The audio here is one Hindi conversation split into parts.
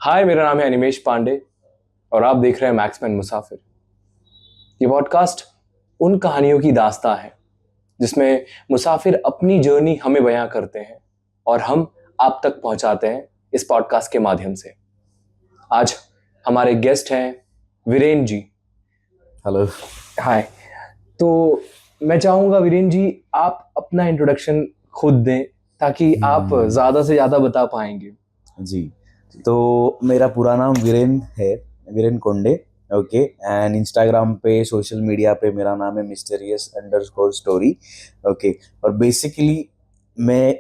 हाय, मेरा नाम है अनिमेश पांडे और आप देख रहे हैं मैक्समैन मुसाफिर। ये पॉडकास्ट उन कहानियों की दास्तां है जिसमें मुसाफिर अपनी जर्नी हमें बयां करते हैं और हम आप तक पहुंचाते हैं इस पॉडकास्ट के माध्यम से। आज हमारे गेस्ट हैं वीरेन जी। हेलो। हाय। तो मैं चाहूंगा वीरेन जी आप अपना इंट्रोडक्शन खुद दें ताकि आप ज़्यादा से ज़्यादा बता पाएंगे। जी, तो मेरा पूरा नाम वीरेन है, वीरेन कोंडे। ओके, एंड इंस्टाग्राम पे, सोशल मीडिया पे मेरा नाम है mysterious_story। ओके, और बेसिकली मैं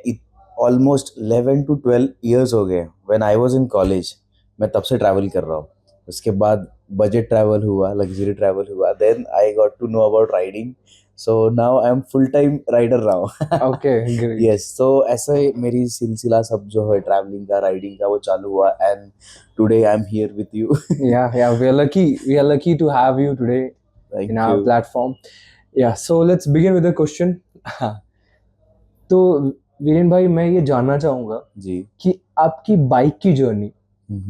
ऑलमोस्ट 11 to 12 years हो गए। When I was in college मैं तब से ट्रैवल कर रहा हूँ। उसके बाद बजट ट्रैवल हुआ, लग्जरी ट्रैवल हुआ, then I got to know about riding. So now I am full time rider now. Okay, great. Yes, तो ऐसे मेरी सिलसिला सब जो है ट्रैवलिंग का, राइडिंग का, वो चालू हुआ। And today I am here with you. Yeah, we are lucky to have you today in thank our you. platform. Yeah, so let's begin with the question. तो वीरेन भाई, मैं ये जानना चाहूंगा जी। कि आपकी बाइक की जर्नी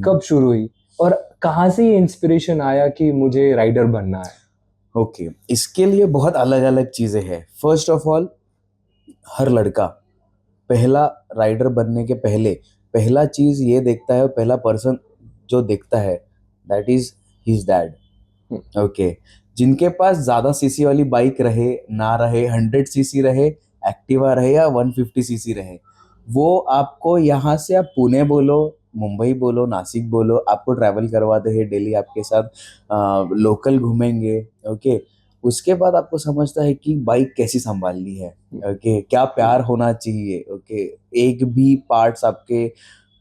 कब शुरू हुई और कहाँ से ये इंस्पिरेशन आया कि मुझे राइडर बनना है? ओके, इसके लिए बहुत अलग अलग चीज़ें हैं। फर्स्ट ऑफ ऑल, हर लड़का पहला राइडर बनने के पहले पहला चीज़ ये देखता है, पहला पर्सन जो देखता है, that is his dad. Okay, जिनके पास ज़्यादा सीसी वाली बाइक रहे ना रहे, 100 सीसी रहे, एक्टिवा रहे या 150 सीसी रहे, वो आपको यहाँ से, आप पुणे बोलो, मुंबई बोलो, नासिक बोलो, आपको ट्रैवल करवाते हैं डेली आपके साथ, लोकल घूमेंगे। ओके, उसके बाद आपको समझता है कि बाइक कैसी संभालनी है। ओके, क्या प्यार होना चाहिए। ओके, एक भी पार्ट्स आपके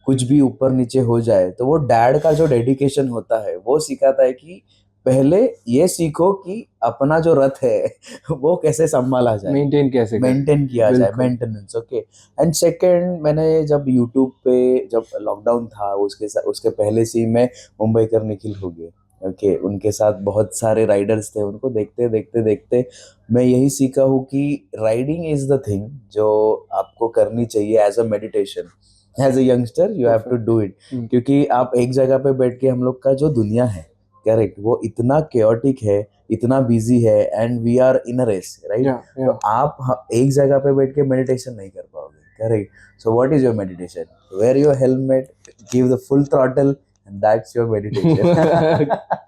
कुछ भी ऊपर नीचे हो जाए तो वो डैड का जो डेडिकेशन होता है वो सिखाता है कि पहले ये सीखो कि अपना जो रथ है वो कैसे संभाला जाए, मेंटेन कैसे करें? मेंटेन किया जाए, बिल्कुल। मेंटेनेंस। ओके, एंड सेकंड, मैंने जब यूट्यूब पे, जब लॉकडाउन था उसके पहले से ही मैं मुंबई कर निखिल हो गए। ओके, उनके साथ बहुत सारे राइडर्स थे, उनको देखते देखते देखते मैं यही सीखा हूँ कि राइडिंग इज द थिंग जो आपको करनी चाहिए as a meditation. As a youngster you have to do it, क्योंकि आप एक जगह पे बैठ के, हम लोग का जो दुनिया है, करेक्ट, वो इतना केओटिक है, इतना बिजी है, and we are in a race, right. तो आप एक जगह पे बैठ के मेडिटेशन नहीं कर पाओगे, correct. So what is your meditation? Wear your helmet, give the full throttle, and that's your meditation.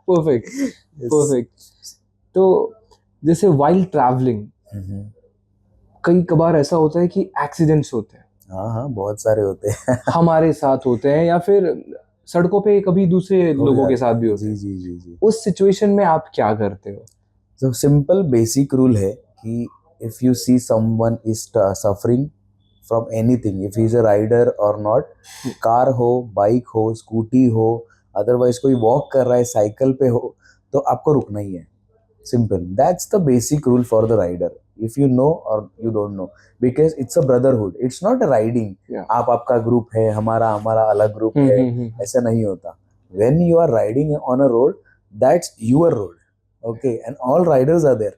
Perfect, perfect. तो जैसे वाइल ट्रैवलिंग कई कबार ऐसा होता है कि एक्सीडेंट्स होते हैं। हाँ हाँ, बहुत सारे होते हैं। हमारे साथ होते हैं या फिर सड़कों पे कभी दूसरे लोगों के साथ भी होते जी हैं। जी जी जी। उस सिचुएशन में आप क्या करते हो? तो सिंपल बेसिक रूल है कि if you see someone is suffering from anything, if he is a rider और नॉट, कार हो, बाइक हो, स्कूटी हो, अदरवाइज कोई वॉक कर रहा है, साइकिल पे हो, तो आपको रुकना ही है। Simple, that's the basic rule for the rider, if you know or you don't know, because it's a brotherhood, it's not a riding. Yeah. आप आपका ग्रुप है, हमारा हमारा अलग ग्रुप है, ऐसा नहीं होता। When you are riding on a road, that's your road. Okay, and all riders are there.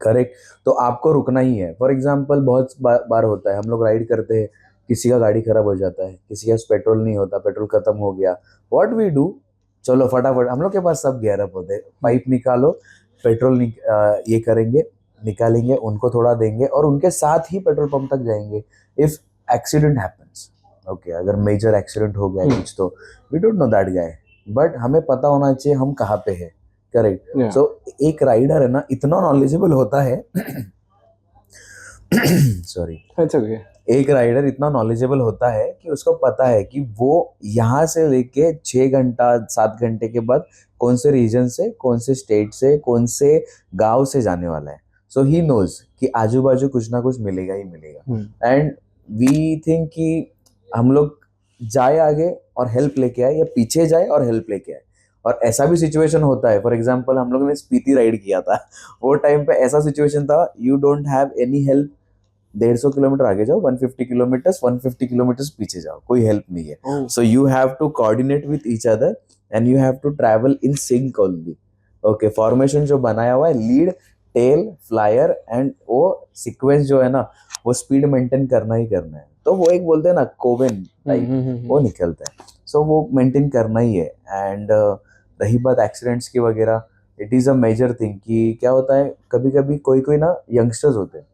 Correct, तो आपको रुकना ही है। फॉर एग्जाम्पल, बहुत बार होता है, हम लोग राइड करते हैं, किसी का गाड़ी खराब हो जाता है, किसी का पेट्रोल नहीं होता, पेट्रोल खत्म हो गया, व्हाट वी डू, चलो फटाफट, हम लोग के पास सब गियर अप होते हैं, पाइप निकालो, पेट्रोल ये करेंगे, निकालेंगे, उनको थोड़ा देंगे और उनके साथ ही पेट्रोल पंप तक जाएंगे। इफ एक्सीडेंट हैपेंस, ओके, अगर मेजर एक्सीडेंट हो गया कुछ, तो we don't know that guy, but हमें पता होना चाहिए हम कहाँ पे है। करेक्ट। Yeah. सो एक राइडर है ना, इतना नॉलेजेबल होता है। Sorry, That's okay. एक राइडर इतना नॉलेजेबल होता है कि उसको पता है कि वो यहाँ से लेके 6 घंटा 7 घंटे के बाद कौन से रीजन से, कौन से स्टेट से, कौन से गांव से जाने वाला है। सो ही नोज कि आजू बाजू कुछ ना कुछ मिलेगा ही मिलेगा। एंड वी थिंक कि हम लोग जाए आगे और हेल्प लेके आए, या पीछे जाए और हेल्प लेके आए। और ऐसा भी सिचुएशन होता है, फॉर एग्जाम्पल हम लोग ने स्पीति राइड किया था, वो टाइम पे ऐसा सिचुएशन था, you don't have any help, 150 kilometre आगे जाओ, 150 किलोमीटर पीछे जाओ, कोई हेल्प नहीं है। So you have to coordinate with each other and you have to travel in sync only. Okay, formation जो बनाया हुआ है, लीड, टेल, फ्लायर, एंड वो सीक्वेंस जो है ना, वो स्पीड मेंटेन करना ही करना है। तो वो एक बोलते हैं ना कोवेन टाइप, वो निकलता है। सो वो मेंटेन करना ही है. एंड रही बात एक्सीडेंट्स की वगैरह, it is a major thing कि क्या होता है कभी कभी कोई कोई ना यंगस्टर्स होते हैं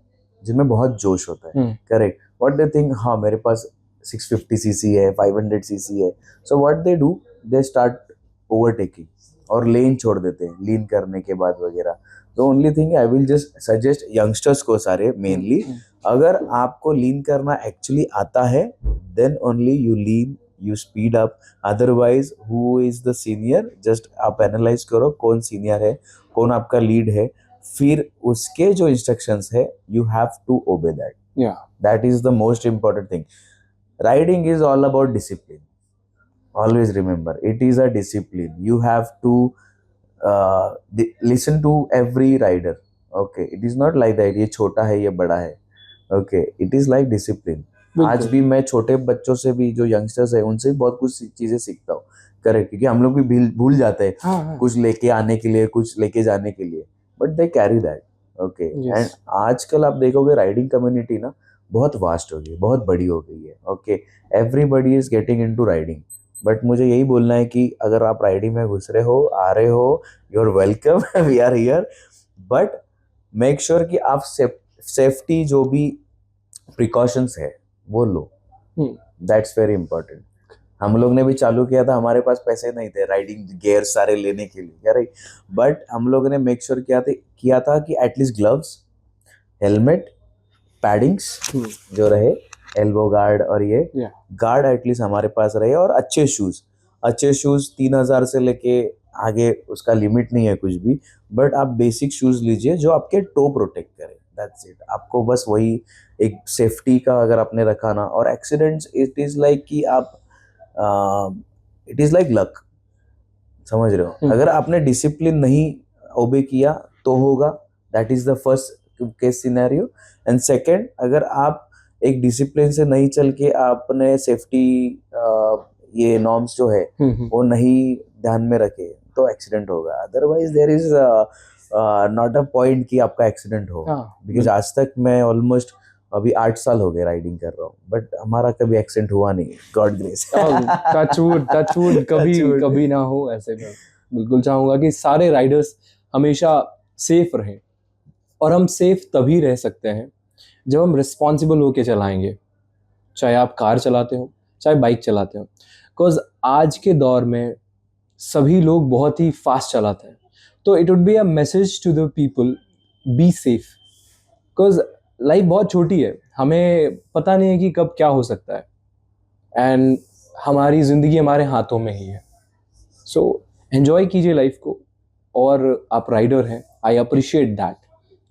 जिनमें बहुत जोश होता है. करेक्ट. व्हाट दे थिंक, हाँ मेरे पास 650 cc है, 500 cc है. So what they do, they start overtaking और लेन छोड़ देते हैं लीन करने के बाद वगैरह. The only thing I will just suggest youngsters को सारे मेनली, अगर आपको लीन करना एक्चुअली आता है then only you lean, you speed up. Otherwise who is the senior, just आप एनालाइज करो कौन सीनियर है, कौन आपका लीड है, फिर उसके जो इंस्ट्रक्शंस है you have to obey that. Yeah. That is the most important thing. Riding is all about discipline. Always remember, it is a discipline. You have to listen to every rider. Okay, it is not like that ये छोटा है ये बड़ा है. Okay, it is like discipline. आज भी मैं छोटे बच्चों से भी, जो यंगस्टर्स है उनसे भी बहुत कुछ चीजें सीखता हूँ. करेक्ट, क्योंकि हम लोग भी भूल जाते हैं कुछ लेके आने के लिए, कुछ लेके जाने के लिए, but they carry that. Okay. And आजकल आप देखोगे राइडिंग कम्युनिटी ना बहुत वास्ट हो गई, बहुत बड़ी हो गई है. Okay, everybody is getting into riding. But मुझे यही बोलना है कि अगर आप राइडिंग में घुस रहे हो, आ रहे हो, you are welcome, we are here. But make sure कि आप सेफ्टी जो भी प्रिकॉशंस है वो लो. That's very important. हम लोग ने भी चालू किया था, हमारे पास पैसे नहीं थे राइडिंग गियर सारे लेने के लिए, क्या राइट. बट हम लोग ने मेक श्योर किया था कि एटलीस्ट ग्लव्स, हेलमेट, पैडिंग्स जो रहे, एल्बो गार्ड और ये गार्ड एटलीस्ट हमारे पास रहे, और अच्छे शूज 3,000 से लेके आगे उसका लिमिट नहीं है कुछ भी. बट आप बेसिक शूज लीजिए जो आपके टो प्रोटेक्ट करे. That's it. आपको बस वही एक सेफ्टी का अगर आपने रखा ना, और एक्सीडेंट्स इट इज लाइक कि आप इट इज लाइक लक, समझ रहे हो. अगर आपने डिसिप्लिन नहीं ओबे किया तो होगा. That is the first case scenario. And second, अगर आप एक डिसिप्लिन से नहीं चल के आपने सेफ्टी ये नॉर्म्स जो है वो नहीं ध्यान में रखे तो एक्सीडेंट होगा. Otherwise there is not a point कि आपका एक्सीडेंट हो. बिकॉज आज तक मैं ऑलमोस्ट अभी 8 साल हो गए राइडिंग कर रहा हूँ, बट हमारा कभी एक्सीडेंट हुआ नहीं, गॉड ग्रेस. टचवुड कभी ना हो ऐसे में. बिल्कुल चाहूंगा कि सारे राइडर्स हमेशा सेफ रहें, और हम सेफ तभी रह सकते हैं जब हम रिस्पॉन्सिबल होके चलाएंगे, चाहे आप कार चलाते हो चाहे बाइक चलाते हो. बिकॉज आज के दौर में सभी लोग बहुत ही फास्ट चलाते हैं. तो it would be a message to the people, be safe. Because life बहुत छोटी है, हमें पता नहीं है कि कब क्या हो सकता है, एंड हमारी ज़िंदगी हमारे हाथों में ही है. सो एन्जॉय कीजिए लाइफ को, और आप राइडर हैं, आई अप्रिशिएट दैट.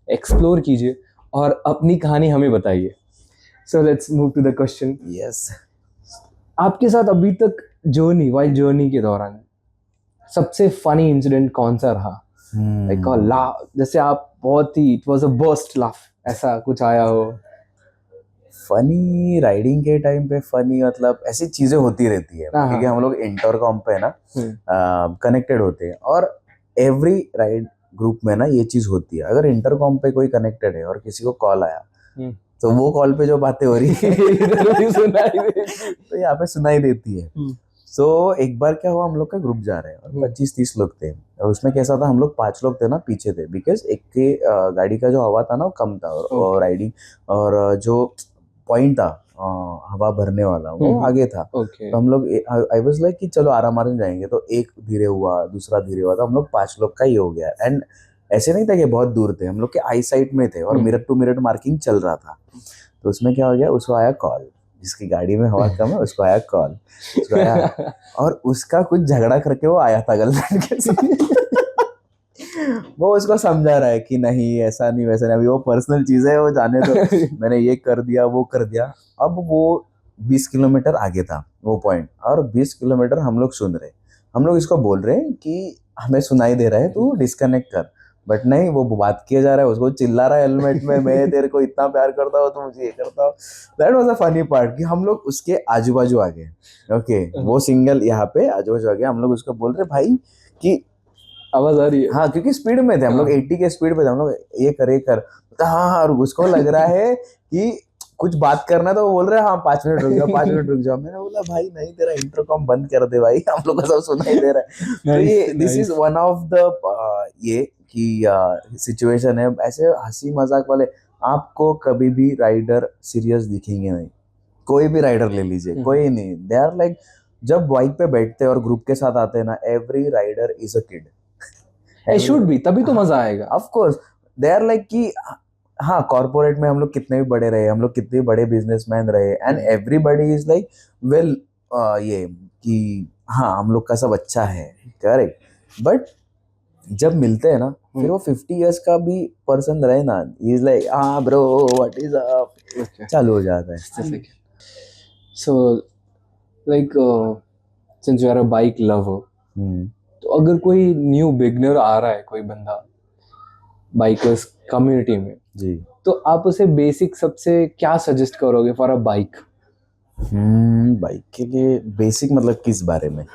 एक्सप्लोर कीजिए और अपनी कहानी हमें बताइए. So let's move to the question. Yes, आपके साथ अभी तक वाइल्ड जर्नी के दौरान सबसे फनी इंसिडेंट कौन सा रहा? लाइक जैसे आप बहुत ही, it was a burst laugh, ऐसा कुछ आया हो? फनी राइडिंग के टाइम पे फनी मतलब ऐसी चीजें होती रहती है, क्योंकि हम लोग इंटरकॉम पे ना कनेक्टेड होते हैं, और एवरी राइड ग्रुप में ना ये चीज होती है. अगर इंटरकॉम पे कोई कनेक्टेड है और किसी को कॉल आया तो वो कॉल पे जो बातें हो रही है तो यहाँ पे सुनाई देती है. सो एक बार क्या हुआ, हम लोग का ग्रुप जा रहे हैं और 25-30 लोग थे, और उसमें कैसा था, हम लोग 5 लोग थे ना पीछे थे, बिकॉज एक के गाड़ी का जो हवा था ना वो कम था, और राइडिंग और जो पॉइंट था हवा भरने वाला वो आगे था. तो हम लोग, आई वाज लाइक कि चलो आराम आराम जाएंगे. तो एक धीरे हुआ, दूसरा धीरे हुआ, तो हम लोग 5 लोग का ही हो गया. एंड ऐसे नहीं था कि बहुत दूर थे, हम लोग के आई साइड में थे, और मिनट टू मिनट मार्किंग चल रहा था. तो उसमें क्या हो गया, उसको आया कॉल, जिसकी गाड़ी में हवा कम है उसको आया कॉल, उसको आया, और उसका कुछ झगड़ा करके वो आया था गर्लफ्रेंड के साथ. वो उसको समझा रहा है कि नहीं ऐसा नहीं वैसा नहीं, अभी वो पर्सनल चीज है, वो जाने दो, मैंने ये कर दिया वो कर दिया. अब वो 20 किलोमीटर आगे था वो पॉइंट, और 20 किलोमीटर हम लोग सुन रहे, हम लोग इसको बोल रहे हैं कि हमें सुनाई दे रहा है, तू डिस्कनेक्ट कर. बट नहीं, वो बात किया जा रहा है, उसको चिल्ला रहा है हेलमेट में, मैं तेरे को इतना प्यार करता हूँ तो मुझे ये करता हूँ. That was a funny part कि हम लोग उसके आजू बाजू आ गए. ओके, वो सिंगल यहाँ पे आजू बाजू आ गए, हम लोग उसको बोल रहे भाई कि आवाज आ रही है. हाँ, क्योंकि स्पीड में थे हम लोग, 80 के स्पीड पे थे हम लोग, ये कर. हाँ, और उसको लग रहा है कि कुछ बात करना है तो वो बोल रहे हैं हाँ 5 मिनट रुक जाओ 5 मिनट रुक जाओ। मैंने बोला भाई नहीं, तेरा इंटरकॉम बंद कर दे भाई, हम लोग को सब सुनाई दे रहा है। तो ये this is one of the ये कि सिचुएशन है। ऐसे हंसी मजाक वाले आपको कभी भी राइडर सीरियस दिखेंगे नहीं, कोई भी राइडर ले लीजिए, कोई नहीं। दे आर लाइक, जब बाइक पे बैठते हैं और ग्रुप के साथ आते हैं ना, every rider is a kid. It should be, तभी तो मजा आएगा। Of course they are like कि हाँ, कॉर्पोरेट में हम लोग कितने भी बड़े रहे, हम लोग कितने बड़े बिजनेसमैन रहे, and everybody is like well, ये कि हाँ हम लोग का सब अच्छा है, करेक्ट। बट जब मिलते हैं ना, फिर वो 50 इयर्स का भी पर्सन रहे ना, इज लाइक हाँ ब्रो व्हाट इज अप, चालू हो जाता है। So like since you are a bike lover, तो अगर कोई न्यू बिगनर आ रहा है, कोई बंदा बाइकर्स कम्युनिटी में जी, तो आप उसे बेसिक सबसे क्या सजेस्ट करोगे फॉर अ बाइक? बाइक के लिए बेसिक मतलब किस बारे में?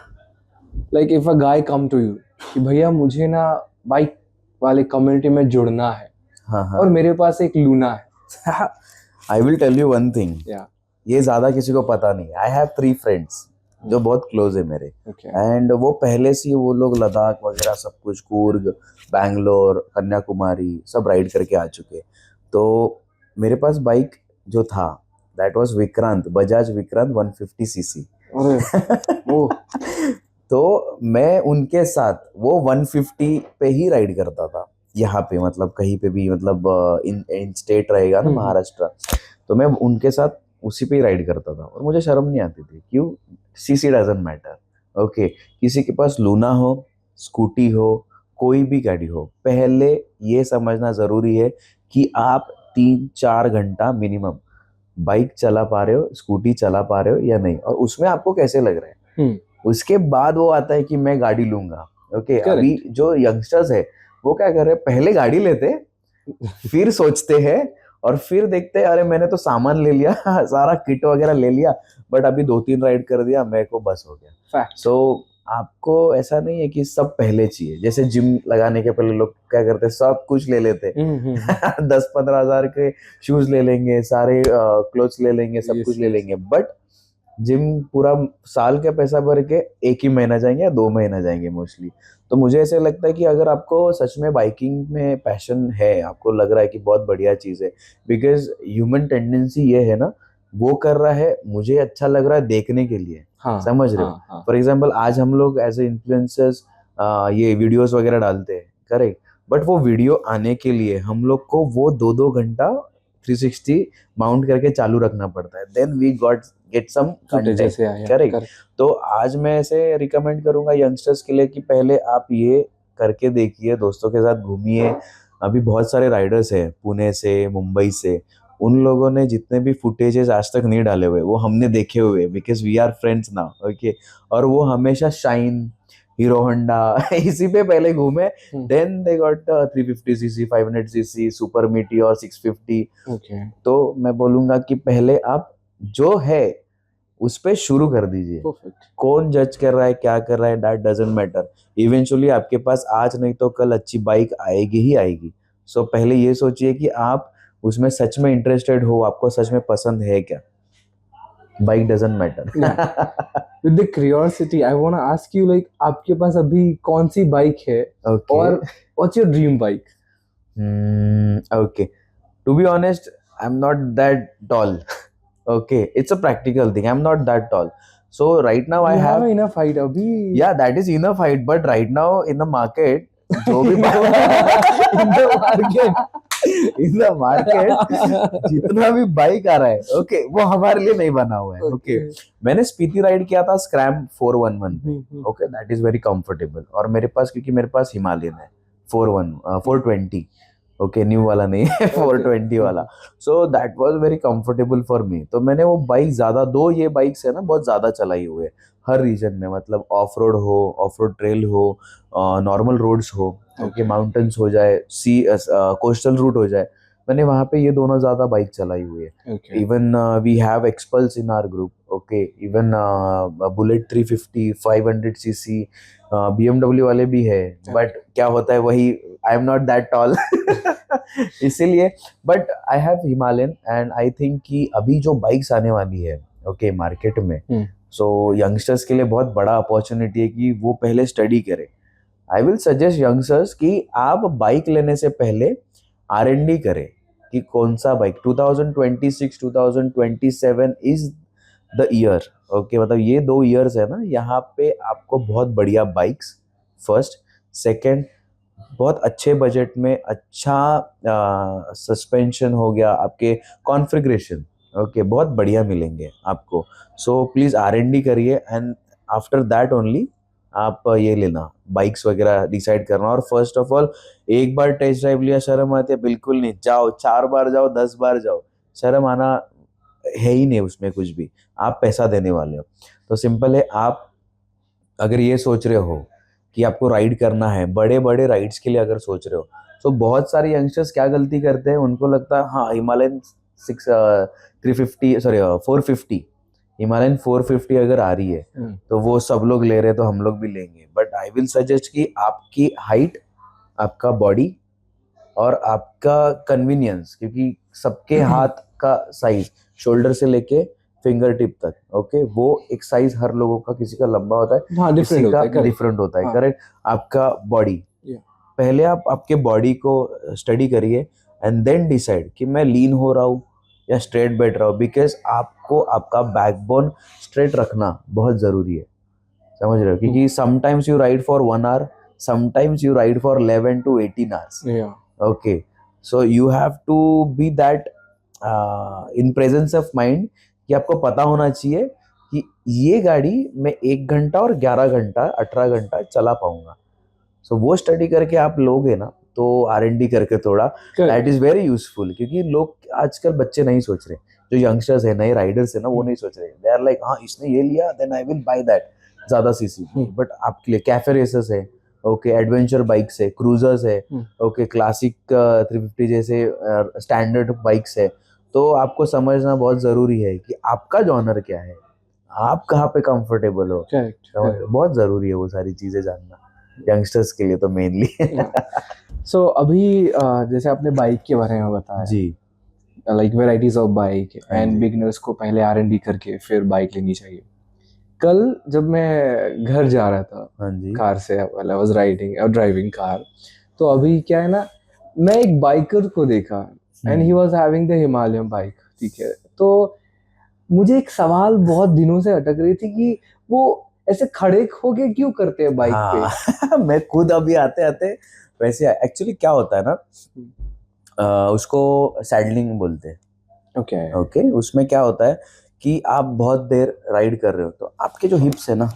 Like if a guy come to you कि भैया मुझे ना बाइक वाले कम्युनिटी में जुड़ना है, हाँ हाँ, और मेरे पास एक लूना है। I will tell you one thing, या ये ज्यादा किसी को पता नहीं। आई हैव 3 फ्रेंड्स जो बहुत क्लोज है मेरे, ओके एंड वो पहले से ही वो लोग लद्दाख वगैरह सब कुछ, कूर्ग, बैंगलोर, कन्याकुमारी सब राइड करके आ चुके। तो मेरे पास बाइक जो था that was Vikrant, Bajaj Vikrant 150 CC. अरे ओ तो मैं उनके साथ वो 150 पे ही राइड करता था यहाँ पे, मतलब कहीं पे भी, मतलब इन स्टेट रहेगा ना महाराष्ट्र, तो मैं उनके साथ उसी पे ही राइड करता था और मुझे शर्म नहीं आती थी। क्यों? CC doesn't matter, okay. किसी के पास लूना हो, स्कूटी हो, कोई भी गाड़ी हो, पहले ये समझना जरूरी है कि आप 3-4 घंटा मिनिमम बाइक चला पा रहे हो, स्कूटी चला पा रहे हो या नहीं, और उसमें आपको कैसे लग रहा है। उसके बाद वो आता है कि मैं गाड़ी लूंगा, ओके। अभी जो यंगस्टर्स है वो क्या कर रहे हैं, पहले गाड़ी लेते फिर सोचते हैं और फिर देखते हैं अरे मैंने तो सामान ले लिया सारा किट वगैरह ले लिया, बट अभी 2-3 राइड कर दिया, मेरे को बस हो गया। सो आपको ऐसा नहीं है कि सब पहले चाहिए। जैसे जिम लगाने के पहले लोग क्या करते हैं, सब कुछ ले लेते 10-15 हजार के शूज ले लेंगे, सारे क्लोथ्स ले लेंगे, सब कुछ ले लेंगे, बट जिम पूरा साल का पैसा भर के एक ही महीना जाएंगे या 2 महीना जाएंगे मोस्टली। तो मुझे ऐसे लगता है कि अगर आपको सच में बाइकिंग में पैशन है, आपको लग रहा है कि बहुत बढ़िया चीज़ है, बिकॉज ह्यूमन टेंडेंसी ये है ना, वो कर रहा है, मुझे अच्छा लग रहा है देखने के लिए, समझ रहे हो। फॉर एग्जाम्पल आज हम लोग एज ए इन्फ्लुएंसर्स ये वीडियोस वगैरह डालते हैं, करेक्ट, बट वो वीडियो आने के लिए हम लोग को वो 2-2 घंटा 360 माउंट करके चालू रखना पड़ता है, then we get some content, correct. तो आज मैं ऐसे रिकमेंड करूंगा यंगस्टर्स के लिए कि पहले आप ये करके देखिए, दोस्तों के साथ घूमिए। अभी बहुत सारे राइडर्स हैं पुणे से, मुंबई से, उन लोगों ने जितने भी फुटेजेस आज तक नहीं डाले हुए वो हमने देखे हुए, because we are friends now, okay. और वो हमेशा शाइन, हीरो होंडा इसी पे पहले घूमे, then they got 350 cc, 500 cc, super meteor 650। तो मैं बोलूंगा कि पहले आप जो है उस पे शुरू कर दीजिए। कौन जज कर रहा है, क्या कर रहा है, दैट डजंट मैटर। इवेंचुअली आपके पास आज नहीं तो कल अच्छी बाइक आएगी ही आएगी। सो पहले ये सोचिए कि आप उसमें सच में इंटरेस्टेड हो, आपको सच में पसंद है क्या। Bike doesn't matter. With the curiosity I want to ask you, like आपके पास अभी कौन सी बाइक है, और what's your dream bike? Okay, to be honest I am not that tall, okay, it's a practical thing, I'm not that tall, so right now I have enough height abhi. Yeah, that is enough height, but right now in the market जो भी in the market जितना भी बाइक आ रहा है, ओके, वो हमारे लिए नहीं बना हुआ है, ओके। मैंने स्पीति राइड किया था scrum 411, okay, that is very comfortable. और मेरे पास, क्योंकि मेरे पास हिमालयन है 420, ओके, न्यू वाला नहीं है 420 वाला, so that was very comfortable for me. तो मैंने वो बाइक ज्यादा, दो ये बाइक्स है ना बहुत ज्यादा चलाई हुई है हर रीजन में, मतलब ऑफ रोड हो, ऑफ रोड ट्रेल हो, नॉर्मल रोड्स हो, ओके, माउंटेन्स हो जाए, सी कोस्टल रूट हो जाए, मैंने वहाँ पे ये दोनों ज़्यादा बाइक चलाई हुई है. Okay. Even we have Expulse in our group. Okay, even Bullet 350 500cc BMW वाले भी है. बट क्या होता है वही, I am not that tall इसीलिए. But I have Himalayan and I think कि अभी जो बाइक्स आने वाली है ओके मार्केट में, सो यंगस्टर्स के लिए बहुत बड़ा अपॉर्चुनिटी है कि वो पहले स्टडी करें. आई विल सजेस्ट यंगस्टर्स कि आप बाइक लेने से पहले R&D करें कि कौन सा bike. 2026 2027 is the year. Okay, मतलब ये 2 ईयर्स है ना, यहाँ पे आपको बहुत बढ़िया बाइक्स फर्स्ट. सेकंड, बहुत अच्छे बजट में अच्छा सस्पेंशन हो गया, आपके कॉन्फ़िगरेशन ओके बहुत बढ़िया मिलेंगे आपको. सो प्लीज़ R&D करिए एंड आफ्टर दैट ओनली आप ये लेना, बाइक्स वगैरह डिसाइड करना. और फर्स्ट ऑफ ऑल एक बार टेस्ट ड्राइव लिया शर्म आती है बिल्कुल नहीं. जाओ, 4 बार जाओ, 10 बार जाओ, शर्म आना है ही नहीं उसमें कुछ भी. आप पैसा देने वाले हो. तो सिंपल है, आप अगर ये सोच रहे हो कि आपको राइड करना है, बड़े बड़े राइड्स के लिए अगर सोच रहे हो, तो बहुत सारे यंगस्टर्स क्या गलती करते हैं, उनको लगता है हाँ हिमालयन 450 हिमालयन 450 अगर आ रही है तो वो सब लोग ले रहे हैं तो हम लोग भी लेंगे. बट आई विल सजेस्ट कि आपकी हाइट, आपका बॉडी और आपका कन्वीनियंस, क्योंकि सबके हाथ का साइज शोल्डर से लेके फिंगर टिप तक ओके वो एक साइज हर लोगों का, किसी का लंबा होता है, हाँ, किसी डिफरेंट का होता है. डिफरेंट होता है. हाँ. करेक्ट. आपका बॉडी, Yeah. पहले आप आपके बॉडी को स्टडी करिए एंड देन डिसाइड कि मैं लीन हो रहा हूँ या स्ट्रेट बैठ रहा हूँ. बिकॉज आपको आपका बैकबोन स्ट्रेट रखना बहुत ज़रूरी है. समझ रहे हो? क्योंकि sometimes you ride for 1 hour, sometimes you ride for 11 to 18 hours. Yeah. Okay, so you have to be that in presence of mind कि आपको पता होना चाहिए कि ये गाड़ी मैं 1 घंटा और 11 घंटा 18 घंटा चला पाऊंगा. सो वो स्टडी करके आप लोगे ना, तो R&D करके थोड़ा, दैट इज वेरी यूजफुल. क्योंकि लोग आजकल बच्चे नहीं सोच रहे, जो यंगस्टर्स है, नए राइडर्स है ना, वो नहीं सोच रहे. दे आर लाइक हाँ इसने ये लिया then I will buy that ज़्यादा सीसी. बट आपके लिए कैफे रेसर्स है ओके, एडवेंचर बाइक्स है, क्रूजर्स है ओके, क्लासिक 350 जैसे स्टैंडर्ड बाइक्स है. तो आपको समझना बहुत ज़रूरी है कि आपका जॉनर क्या है, आप कहाँ पे कंफर्टेबल हो. बहुत ज़रूरी है वो सारी चीज़ें जानना यंगस्टर्स के लिए तो मेनली. सो अभी जैसे आपने बाइक के बारे में बताया जी, लाइक वेराइटीज ऑफ बाइक हाँ एंड जी. बिगनर्स को पहले R&D करके फिर बाइक लेनी चाहिए. कल जब मैं घर जा रहा था हाँ जी. कार से, आई वाज राइडिंग और ड्राइविंग कार, तो अभी क्या है ना, मैं एक बाइकर को देखा and he was having the Himalayan bike. ठीक है, तो मुझे एक सवाल बहुत दिनों से अटक रही थी कि वो ऐसे खड़े होके क्यों करते हैं बाइक पे. हाँ मैं खुद अभी आते आते वैसे एक्चुअली क्या होता है ना, उसको सैडलिंग बोलते हैं. ओके. ओके, उसमें क्या होता है कि आप बहुत देर राइड कर रहे हो तो आपके जो हिप्स है ना,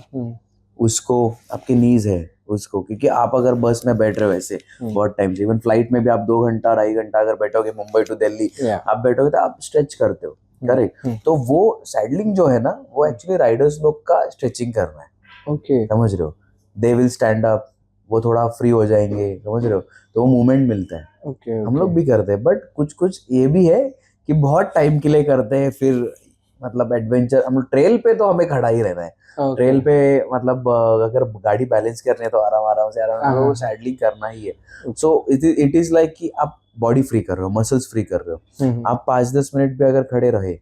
उसको, आपके नीज है उसको, क्योंकि आप अगर बस में बैठ रहे हो वैसे बहुत टाइम से, इवन फ्लाइट में भी आप 2 घंटा 2.5 घंटा अगर बैठोगे मुंबई टू दिल्ली, आप बैठोगे तो आप स्ट्रेच करते हो. करेक्ट. तो वो सैडलिंग जो है ना, वो एक्चुअली राइडर्स लोग का स्ट्रेचिंग करना है. ओके. समझ रहे हो? दे विल स्टैंड अप, वो थोड़ा फ्री हो जाएंगे. समझ रहे हो? तो वो मूवमेंट मिलता है. ओके. हम लोग भी करते हैं, बट कुछ कुछ ये भी है कि बहुत टाइम के लिए करते हैं. फिर मतलब एडवेंचर, हम लोग ट्रेल पे तो हमें खड़ा ही रहना है. ट्रेल पे मतलब अगर गाड़ी बैलेंस करनी है तो आराम आराम से वो सैडलिंग करना ही है. सो इट इज लाइक कि आप बॉडी फ्री कर रहे हो, मसल्स फ्री कर रहे हो. आप 5-10 मिनट पे अगर खड़े रहे,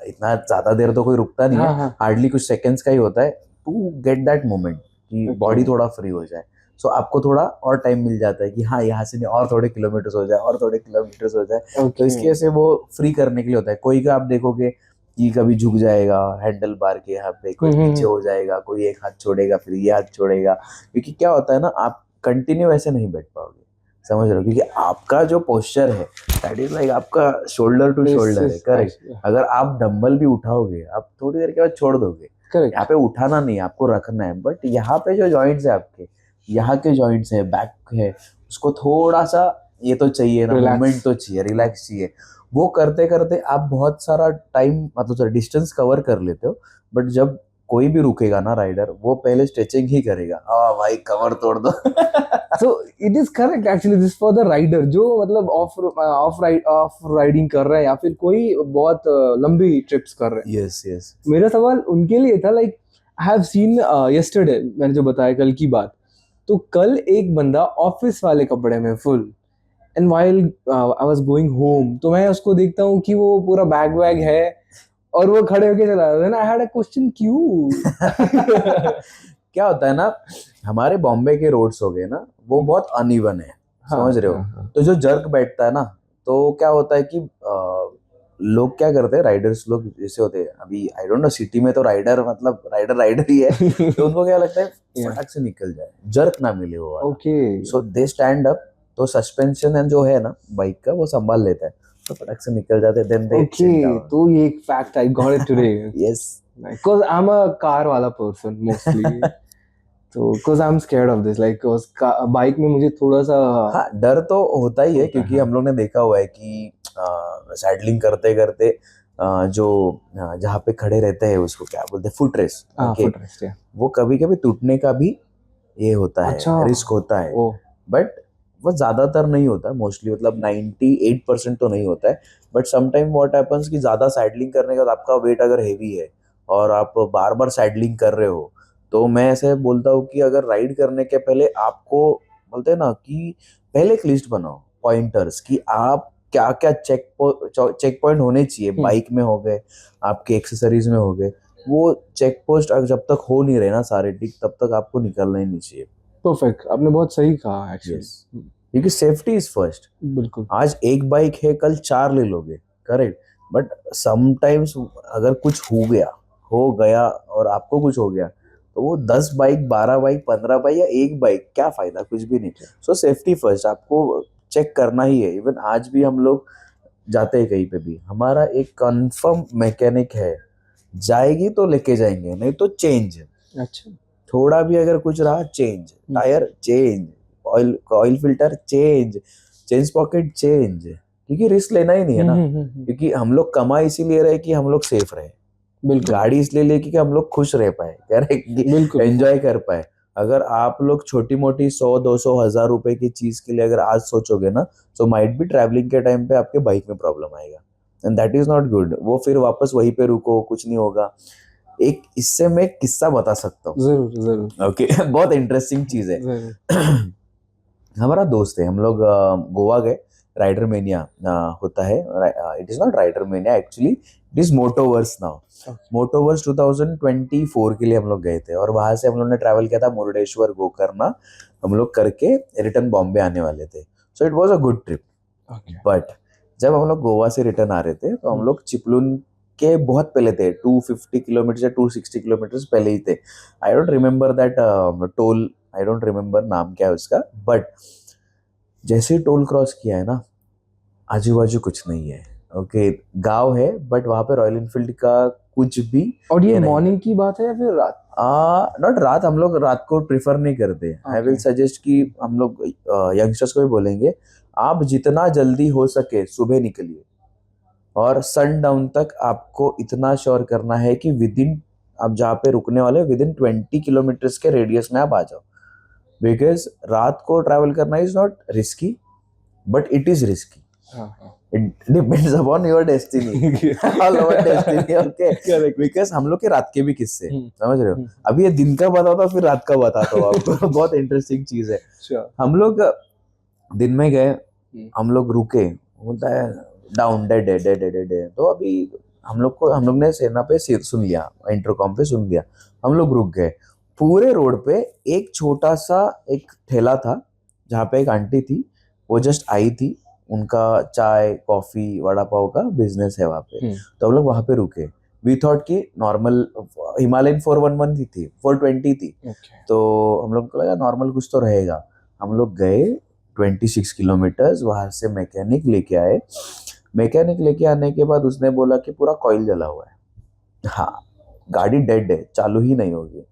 इतना ज्यादा देर तो कोई रुकता नहीं है, हार्डली कुछ सेकंड्स का ही होता है, टू गेट दैट मोमेंट कि बॉडी थोड़ा फ्री हो जाए. सो आपको थोड़ा और टाइम मिल जाता है कि हाँ यहाँ से नहीं और थोड़े किलोमीटर्स हो जाए, और थोड़े किलोमीटर्स हो जाए. तो इसकी वजह से वो फ्री करने के लिए होता है. कोई का आप देखोगे कि कभी झुक जाएगा हैंडल बार के यहाँ पे, कोई नीचे हो जाएगा, कोई एक हाथ छोड़ेगा फिर ये हाथ छोड़ेगा. क्योंकि क्या होता है ना, आप कंटिन्यू ऐसे नहीं बैठ पाओगे. समझ रहे हो? क्योंकि आपका जो पोस्चर है दैट इज लाइक आपका शोल्डर टू शोल्डर है. करेक्ट. अगर आप डंबल भी उठाओगे, आप थोड़ी देर के बाद छोड़ दोगे. यहाँ पे उठाना नहीं, आपको रखना है. बट यहाँ पे जो जॉइंट्स है आपके, यहाँ के जॉइंट्स है, बैक है, उसको थोड़ा सा ये तो चाहिए ना, मूवमेंट तो चाहिए, रिलैक्स चाहिए. वो करते करते आप बहुत सारा टाइम, मतलब डिस्टेंस कवर कर लेते हो. बट जब कोई भी रुकेगा ना राइडर, वो पहले स्ट्रेचिंग ही करेगा। भाई कमर तोड़ दो। So it is correct actually this for the rider जो मतलब ऑफ राइडिंग कर रहा है या फिर कोई बहुत लंबी ट्रिप्स कर रहे हैं। Yes yes. मेरा सवाल उनके लिए था, like I have seen yesterday, मैंने जो बताया कल की बात, तो कल एक बंदा ऑफिस वाले कपड़े में full, and while I was going home तो मैं उसको देखता हूँ कि वो पूरा बैग वैग है और वो खड़े होके चला रहा है। आई हैड अ क्वेश्चन, क्यों? क्या होता है ना, हमारे बॉम्बे के रोड्स हो गए ना, वो बहुत अनइवन है, समझ रहे हो? तो जो जर्क बैठता है ना, तो क्या होता है कि लोग क्या करते हैं, राइडर्स लोग जैसे होते हैं, अभी आई डोंट नो सिटी में तो राइडर मतलब राइडर ही है, तो उनको क्या लगता है फटाक से निकल जाए, जर्क ना मिले वो वाला। Okay, so they stand up, तो सस्पेंशन जो है ना बाइक का, वो संभाल लेता है, तो फटाक से निकल जाते हैं। देन दे ओके, तो ये एक fact I got it today. Yes, because I am a car वाला पर्सन मोस्टली, तो because I am scared of this, like bike में मुझे थोड़ा सा हाँ डर तो होता ही है, होता क्योंकि है। हम लोग ने देखा हुआ है कि सैडलिंग करते करते जो जहाँ पे खड़े रहते हैं उसको क्या बोलते हैं, फुट रेस्ट, हाँ, ओके, फुटरेस्ट है। वो कभी कभी टूटने का भी ये होता है, अच्छा, रिस्क होता है, ओ बट वो ज्यादातर नहीं होता, मोस्टली मतलब 98% तो नहीं होता है। बट समटाइम व्हाट हैपेंस कि ज्यादा सैडलिंग करने के बाद आपका वेट अगर हेवी है और आप बार बार सैडलिंग कर रहे हो, तो मैं ऐसे बोलता हूँ कि अगर राइड करने के पहले आपको बोलते हैं ना कि पहले एक लिस्ट बनाओ पॉइंटर्स कि आप क्या क्या चेक पॉइंट होने चाहिए, बाइक में हो गए, आपके एक्सेसरीज में हो गए, वो चेक पोस्ट जब तक हो नहीं रहे ना सारे ठीक, तब तक आपको निकलना ही नहीं चाहिए। परफेक्ट, आपने बहुत सही कहा एक्चुअली। यस, क्योंकि सेफ्टी इज फर्स्ट। बिल्कुल। आज एक बाइक है, कल 4 ले लोगे, करेक्ट, बट समटाइम्स अगर कुछ हो गया और आपको कुछ हो गया, तो वो 10 बाइक, 12 बाइक, 15 बाइक या एक बाइक, क्या फायदा, कुछ भी नहीं। सो सेफ्टी फर्स्ट, आपको चेक करना ही है। इवन आज भी हम लोग जाते हैं कहीं पे भी, हमारा एक कंफर्म मैकेनिक है, जाएगी तो लेके जाएंगे, नहीं तो चेंज, अच्छा, थोड़ा भी अगर कुछ रहा change, tyre change, oil filter change, change pocket change, क्योंकि रिस्क लेना ही नहीं है ना। क्योंकि हम लोग कमा इसीलिए रहे कि हम लोग सेफ रहे, बिल्कुल गाड़ी इसलिए लेके कि हम लोग खुश रह पाए, करेक्ट, बिल्कुल। एंजॉय कर पाए। अगर आप लोग छोटी मोटी 100-200 हज़ार रुपए की चीज के लिए अगर आज सोचोगे ना, तो माइट भी ट्रैवलिंग के टाइम पे आपके बाइक में प्रॉब्लम आएगा, and that is not good. वो फिर वापस वहीं पे रुको, कुछ नहीं होगा। एक इससे मैं एक किस्सा बता सकता हूँ, जरूर जरूर ओके बहुत इंटरेस्टिंग चीज है। जरूर। हमारा दोस्त है, हम लोग गोवा गए, राइडर मेनिया होता है, it is not rider mania actually, it is Motoverse now. Motoverse 2024 के लिए हम लोग गए थे, और वहां से हम लोग ने ट्रैवल किया था मुरुडेश्वर, गोकर्णा, हम लोग करके रिटर्न बॉम्बे आने वाले थे। So it was a good trip. But जब हम लोग गोवा से रिटर्न आ रहे थे, तो हम लोग चिपलुन के बहुत पहले थे, 250 किलोमीटर या 260 किलोमीटर पहले ही थे। I don't remember that toll, I don't remember नाम क्या है उसका, बट जैसे ही टोल क्रॉस किया है ना, आजू बाजू कुछ नहीं है, ओके, गांव है, बट वहां पे रॉयल एनफील्ड का कुछ भी। और ये नहीं है। मॉर्निंग की बात है या फिर रात? नॉट रात, हम लोग रात को प्रिफर नहीं करते। आई विल सजेस्ट कि हम लोग यंगस्टर्स को भी बोलेंगे, आप जितना जल्दी हो सके सुबह निकलिए, और सन डाउन तक आपको इतना श्योर करना है कि विद इन, आप जहाँ पे रुकने वाले विद इन 20 किलोमीटर्स के रेडियस में आप आ जाओ। बिकॉज रात को ट्रैवल करना is not risky, but it is risky, it depends upon your destiny, all over destiny, okay. Because हम लोग के रात के भी किस्से, समझ रहे हो? अभी ये दिन का बताता हूँ, फिर रात का बताता हूँ आपको। बहुत इंटरेस्टिंग चीज है। हम लोग दिन में गए, हम लोग रुके, होता है डाउन डेड है, डेड है, तो अभी हम लोग ने सेना पे सुन लिया, इंटरकॉम पे सुन लिया, हम लोग रुक गए। पूरे रोड पे एक छोटा सा एक ठेला था, जहाँ पे एक आंटी थी, वो जस्ट आई थी, उनका चाय कॉफी वड़ा पाव का बिजनेस है वहाँ पे, तो हम लोग वहाँ पे रुके। वी थॉट कि नॉर्मल हिमालयन 411 थी, 420 थी, तो हम लोग को लगा नॉर्मल कुछ तो रहेगा। हम लोग गए 26 किलोमीटर्स, वहां से मैकेनिक लेके आए। मैकेनिक लेके आने के बाद उसने बोला कि पूरा कॉइल जला हुआ है, हाँ गाड़ी डेड है, चालू ही नहीं होगी।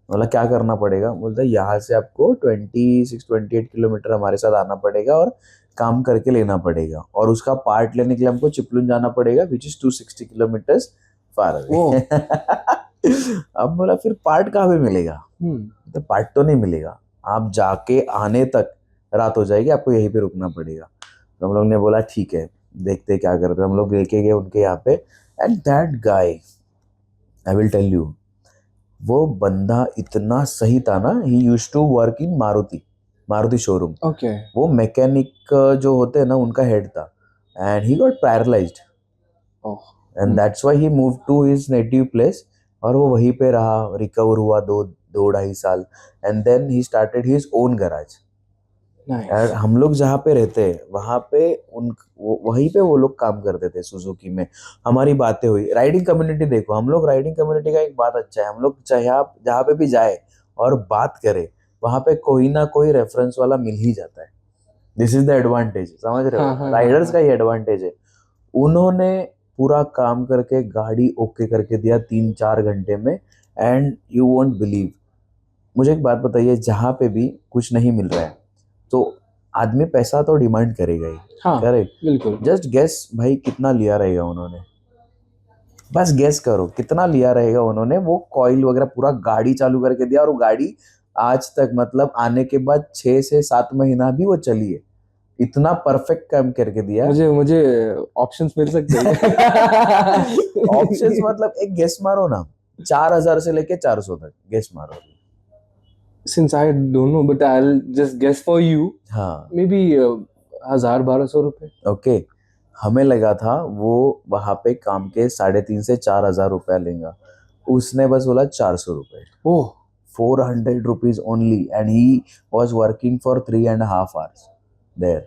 बोला क्या करना पड़ेगा? बोलता है यहाँ से आपको 26-28 किलोमीटर हमारे साथ आना पड़ेगा और काम करके लेना पड़ेगा, और उसका पार्ट लेने के लिए हमको चिपलुन जाना पड़ेगा, which is 260 kilometres far away. अब बोला फिर पार्ट कहाँ पे मिलेगा, तो पार्ट तो नहीं मिलेगा, आप जाके आने तक रात हो जाएगी, आपको यहीं पे रुकना पड़ेगा। तो हम लोग ने बोला ठीक है देखते क्या करते हैं। हम लोग लेके गए उनके यहाँ पे, and that guy, I will tell you, वो बंदा इतना सही था ना, he used to work in Maruti showroom. Okay. वो मैकेनिक जो होते हैं ना उनका हेड था, and he got paralysed, oh. And that's why he move to his native place, और वो वहीं पे रहा, रिकवर हुआ 2-2.5 साल, and then he started his own garage. Nice. और हम लोग जहाँ पे रहते हैं वहाँ पे वहीं पे वो लोग काम करते थे सुजुकी में। हमारी बातें हुई, राइडिंग कम्युनिटी देखो, हम लोग राइडिंग कम्युनिटी का एक बात अच्छा है, हम लोग चाहे आप जहाँ पे भी जाए और बात करें, वहाँ पे कोई ना कोई रेफरेंस वाला मिल ही जाता है। दिस इज द एडवांटेज, समझ रहे हाँ, हो, हाँ, राइडर्स हाँ, का ही एडवांटेज है। उन्होंने पूरा काम करके गाड़ी ओके करके दिया 3-4 घंटे में, एंड यू वोंट बिलीव। मुझे एक बात बताइए, जहाँ पे भी कुछ नहीं मिल रहा है तो आदमी पैसा तो डिमांड करेगा ही, हाँ, करेक्ट। बिल्कुल। जस्ट गेस भाई कितना लिया रहेगा उन्होंने, बस गेस करो कितना लिया रहेगा उन्होंने। वो कॉइल वगैरह पूरा गाड़ी चालू करके दिया, और वो गाड़ी आज तक मतलब आने के बाद 6 से 7 महीना भी वो चली है, इतना परफेक्ट काम करके दिया। मुझे मुझे ऑप्शंस मिल सकते हैं? ऑप्शंस मतलब एक गेस मारो ना, 4,000 से लेके 400 तक गेस मारो। Since I don't know, but I'll just guess for you. हाँ Maybe 1,000-1,200 रुपए। ओके, हमें लगा था वो वहां पे काम के 3,500 से 4,000 रुपया लेगा, उसने बस बोला 400 रुपये, ओह। 400 rupees only, and he was working for 3.5 hours देर।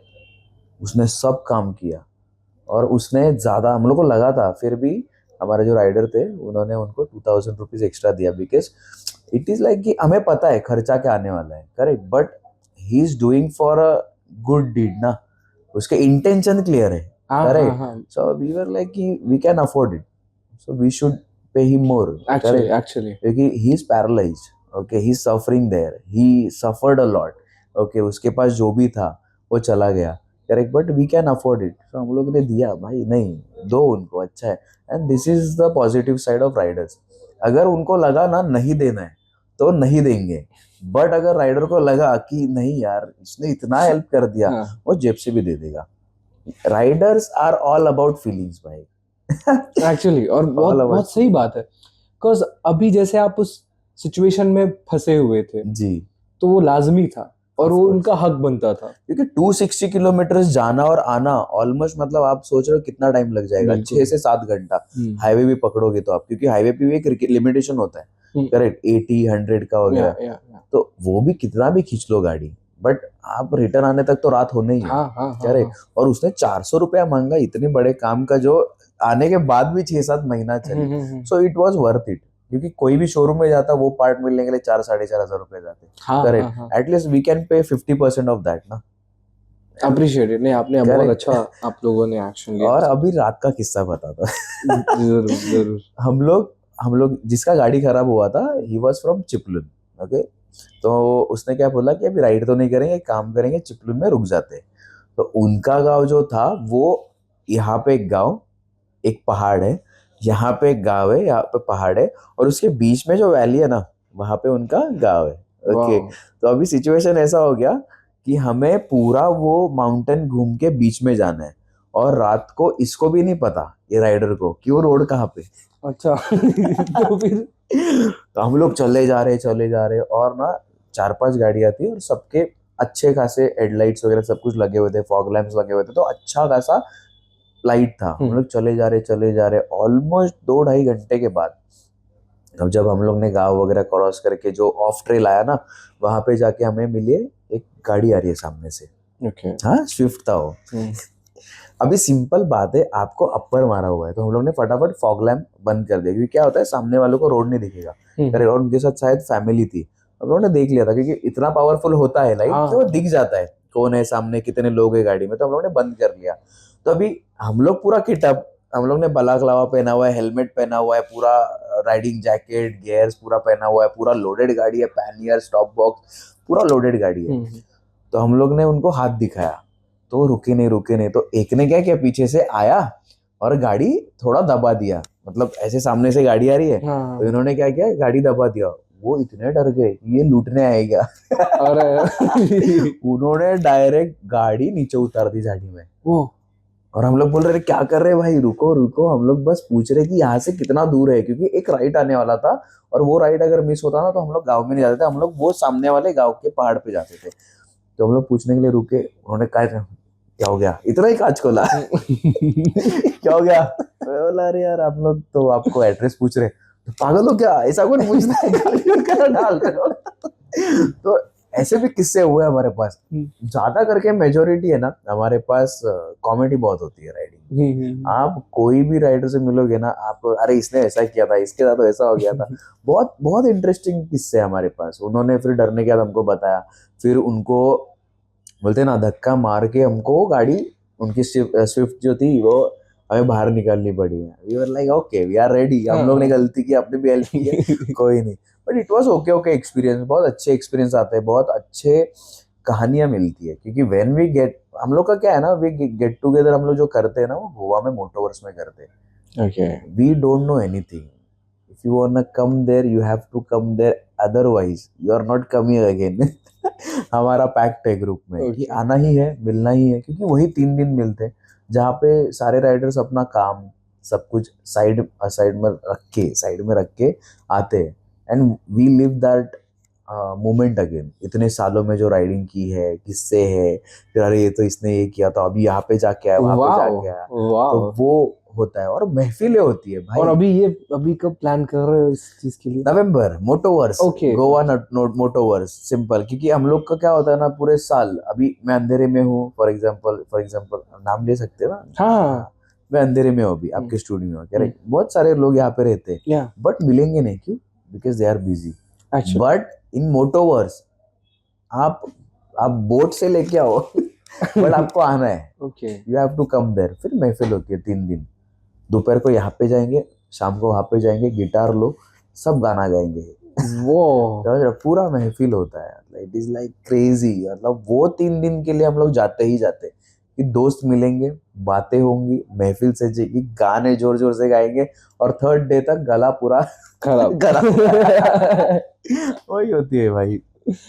उसने सब काम किया, और उसने ज़्यादा, हम लोग को लगा था, फिर भी हमारे जो राइडर थे उन्होंने उनको 2,000 रुपीज एक्स्ट्रा दिया, बिकॉज इट इज़ लाइक कि हमें पता है खर्चा क्या आने वाला है, correct, but he is doing for a good deed ना, उसके इंटेंशन क्लियर है, हाँ, हाँ, करेक्ट। हाँ। सो वी वर लाइक कि we can afford it, so we should pay him more, Actually, correct, actually. क्योंकि he is paralysed, okay, he is suffering there, he suffered a lot, okay, उसके पास जो भी था वो चला गया, correct, but we can afford it, तो हम लोग ने दिया, भाई नहीं दो उनको, अच्छा है। And this is the positive side of Riders. अगर उनको लगा ना नहीं देना है तो नहीं देंगे, बट अगर राइडर को लगा कि नहीं यार इसने इतना हेल्प कर दिया, हाँ, वो जेब से भी दे देगा। Riders are all about feelings भाई। एक्चुअली, और बहुत about बहुत सही बात है। बिकॉज अभी जैसे आप उस सिचुएशन में फंसे हुए थे, जी, तो वो लाजमी था और Of वो course. उनका हक बनता था। क्योंकि 260 किलोमीटर जाना और आना ऑलमोस्ट, मतलब आप सोच रहे हो कितना टाइम लग जाएगा, बिल्कुल। 6 से 7 घंटा। हाईवे भी पकड़ोगे तो आप, क्योंकि हाईवे पे भी एक लिमिटेशन होता है, हम्म। करेक्ट, 80-100 का वगैरह, या। तो वो भी कितना भी खींच लो गाड़ी, बट आप रिटर्न आने तक तो रात होने ही है, हाँ, हाँ, हाँ, करेक्ट। और उसने 400 रुपया मांगा इतने बड़े काम का, जो आने के बाद भी 6-7 महीना चली, so it was worth it. क्योंकि कोई भी शोरूम में जाता वो पार्ट मिलने के लिए 4-4,500 रुपए जाते, हाँ, करेक्ट, हाँ, हाँ। At least we can pay 50% of that ना, अप्रिशिएटेड। नहीं, आपने बहुत Correct. अच्छा, आप लोगों ने एक्शन लिया। और अभी रात का किस्सा बताता जरूर, जरूर। हम लोग जिसका गाड़ी खराब हुआ था, he was from Chiplun, okay. तो उसने क्या बोला कि अभी राइड तो नहीं करेंगे, एक काम करेंगे, चिपलुन में रुक जाते हैं। तो उनका गांव जो था वो, यहाँ पे एक गांव, एक पहाड़ है, यहाँ पे एक गांव है, यहाँ पे पहाड़ है, और उसके बीच में जो वैली है ना, वहाँ पे उनका गांव है, ओके। वाह। तो अभी सिचुएशन ऐसा हो गया कि हमें पूरा वो माउंटेन घूम के बीच में जाना है, और रात को इसको भी नहीं पता, ये राइडर को, कि वो रोड कहाँ पे। अच्छा। तो फिर तो हम लोग चले जा रहे, और ना 4-5 गाड़ियाँ थी, और सबके अच्छे खासे हेडलाइट्स वगैरह सब कुछ लगे हुए थे, फॉग लैंप्स लगे हुए थे, तो अच्छा खासा लाइट था। हम लोग चले जा रहे ऑलमोस्ट 2-2.5 घंटे के बाद, अब जब हम लोग ने गांव वगैरह क्रॉस करके जो ऑफ ट्रेल आया ना, वहां पे जाके हमें मिली एक गाड़ी आ रही है सामने से, ओके। हाँ स्विफ्ट था वो। अभी सिंपल बात है, आपको अपर मारा हुआ है, तो हम लोग ने फटाफट फॉग लैम्प बंद कर दिया, क्योंकि क्या होता है सामने वालों को रोड नहीं दिखेगा, करेक्ट, और उनके साथ शायद फैमिली थी, हम लोगों ने देख लिया था, क्योंकि इतना पावरफुल होता है लाइट कि वो हाँ। दिख जाता है कौन है सामने, कितने लोग है गाड़ी में, तो हम लोगों ने बंद कर लिया। तो अभी हम लोग पूरा किटअप, हम लोग ने बलाक्लावा पहना हुआ है, हेलमेट पहना हुआ है, पूरा राइडिंग जैकेट, गियर्स पूरा पहना हुआ है, पूरा लोडेड गाड़ी है, पैनियर, स्टॉप बॉक्स, पूरा लोडेड गाड़ी है। तो हम लोग ने उनको हाथ दिखाया, तो रुके नहीं, तो एक ने क्या किया, पीछे से आया और गाड़ी थोड़ा दबा दिया, मतलब ऐसे सामने से गाड़ी आ रही है हाँ तो इन्होंने क्या किया, गाड़ी दबा दिया। वो इतने डर गए कि ये लूटने आएगा। अरे उन्होंने डायरेक्ट गाड़ी नीचे उतार दी झाड़ी में। वो और हम लोग बोल रहे क्या कर रहे हैं भाई, रुको रुको, हम लोग बस पूछ रहे कि यहाँ से कितना दूर है, क्योंकि एक राइड आने वाला था और वो राइड अगर मिस होता ना तो हम लोग गाँव में नहीं जाते थे, हम लोग वो सामने वाले गाँव के पहाड़ पे जाते थे। तो हम लोग पूछने के लिए रुके, उन्होंने कहा क्या हो गया, इतना ही कांच खोला। क्या हो गया, मैं बोला अरे यार आप लोग तो आपको एड्रेस पूछ रहे, तो पागल हो क्या, ऐसा कौन पूछना है, गाड़ी वगैरह डाल रहे हो। तो ऐसे भी किस्से हुए हमारे पास। ज्यादा करके मेजोरिटी है ना हमारे पास, कॉमेडी बहुत होती है राइडिंग। आप कोई भी राइडर से मिलोगे ना, आप अरे इसने ऐसा किया था, इसके साथ तो ऐसा हो गया था। बहुत बहुत इंटरेस्टिंग किस्से हैं हमारे पास। उन्होंने फिर डरने के बाद हमको बताया, फिर उनको बोलते हैं ना धक्का मार के हमको गाड़ी, उनकी स्विफ्ट जो थी वो हमें बाहर निकालनी पड़ी है। We were like okay we are ready, हम लोग ने गलती की, आपने भी हेल्प की है, कोई नहीं। But it was okay okay experience, बहुत अच्छे एक्सपीरियंस आते हैं, बहुत अच्छे कहानियां मिलती है। क्योंकि व्हेन वी गेट, हम लोग का क्या है ना, वी गेट टुगेदर हम लोग जो करते हैं ना वो गोवा में मोटोवर्स में करते हैं। Okay we don't know anything, if you want come there you have to come there, otherwise you are not coming again. हमारा पैक्ट है ग्रुप में कि Okay. आना ही है, मिलना ही है, क्योंकि वही 3 दिन मिलते हैं जहाँ पे सारे राइडर्स अपना काम सब कुछ साइड में रख के आते हैं। And we live that moment again, इतने सालों में जो राइडिंग की है, किससे है, फिर अरे ये तो इसने ये किया था, अभी यहाँ पे जाके आया, वहाँ पे वाओ जाके आया, तो वाओ। वो होता है। और महफिलें होती है और भाई। अभी कब प्लान कर रहे हो इस चीज के लिए? November, Motoverse, Okay. Goa Motoverse simple, क्योंकि हम लोग का क्या होता है ना पूरे साल, अभी मैं अंधेरे में हूँ फॉर एग्जांपल नाम ले सकते हैं ना, हाँ मैं अंधेरे में हूँ अभी आपके स्टूडियो में, कह रहे बहुत सारे लोग यहाँ पे रहते हैं, या बट मिलेंगे नहीं, क्यों, बिकॉज दे आर बिजी। अच्छा बट इन मोटोवर्स आप आप बोट से लेके आओ, बट आपको आना है, okay you have to come there. फिर महफिल होती है 3 दिन, दोपहर को यहाँ पे जाएंगे, शाम को वहाँ पे जाएंगे, गिटार लो, सब गाना गाएंगे। वो तो पूरा महफिल होता है, इट इज लाइक क्रेजी। मतलब वो 3 दिन के लिए हम लोग जाते ही जाते, कि दोस्त मिलेंगे, बातें होंगी, महफिल सजेगी, गाने जोर जोर से गाएंगे, और 3rd डे तक गला पूरा खराब। खराब। वही होती है भाई,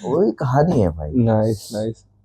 वही कहानी है भाई। Nice nice.